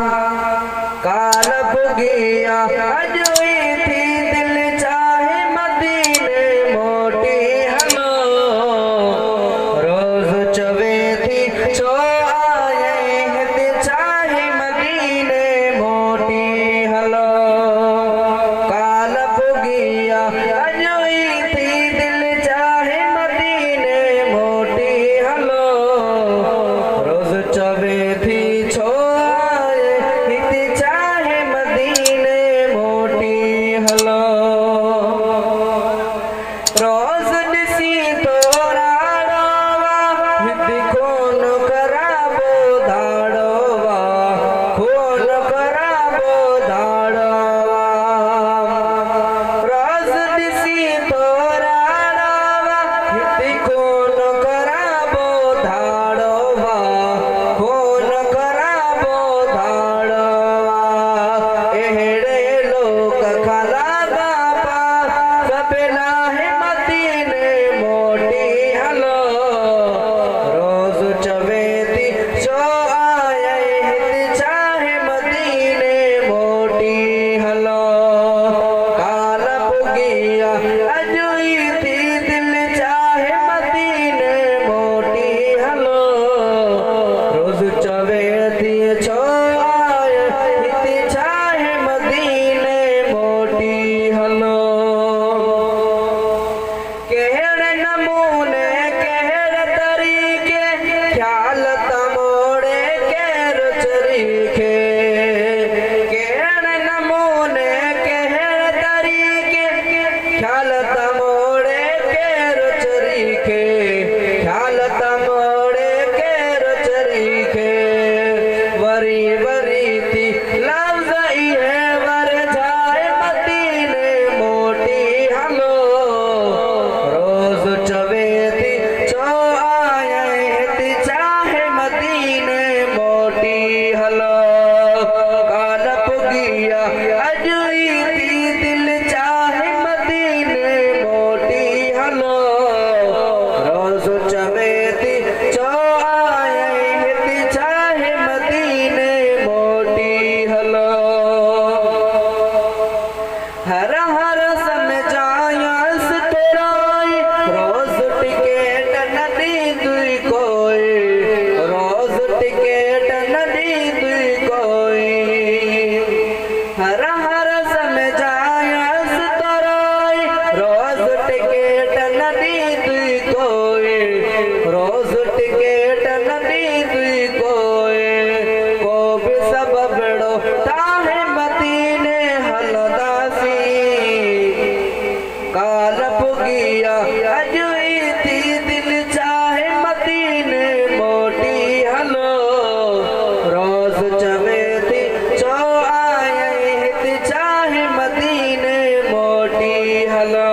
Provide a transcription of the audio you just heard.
काल पुगिया अजोई थी दिल चाहे मदीने मोटी हलो रोज चवे थी छो आए दिल चाहे मदीने मोटी हलो काल पुगिया अजोई थी दिल चाहे मदीने मोटी हलो रोज चवे थी छो रोज दिसी तोरा डोवा हिंदी खून कराबो धाड़ोवा खून कराबो धाड़ोवा रोज दिसी तोरा डोवा हिंदी खून कराबो धाड़ोवा खून कराबो धाड़ोवा एड़े लोग खला गापा सबला है मदीने मोटी हलो रोज चवेती जो आए हित चाहे मदीने मोटी हलो काल पुगिया अजुई थी दिल चाहे मदीने मोटी हलो रोज चवेती जो आए हित चाहे मदीने मोटी हलो केहड़े नमूने केहड़े तरीके ख्याल तमोड़े केर चरीखे केहड़े नमूने केहड़े तरीके ख्याल तमोड़े केर चरीखे ख्याल तमोड़े केर चरीखे वरी वरी थी लफ्ज़ है वर जाए मदीने मोटी हलो रोज चवेती जो आए हित चाहे मदीने मोटी हलो काल पुगिया अजुई थी दिल चाहे मदीने मोटी हलो रोज चवेती जो आए हित चाहे मदीने मोटी हलो हर हर समझायस तेराई रोज टिकेट नदी दुई कोई रोज टिकेट नदी दुई कोई हर हर समझायस तेराई रोज टिकेट नदी दुई कोई रोज टिकेट नदी दुई कोई को भी सबब बड़ो ताहे मदीने हलदासी काल पुगिया अजुई थी दिल चाहे मदीने मोटी हलो रोज चवेती जो आए हित चाहे मदीने मोटी हलो।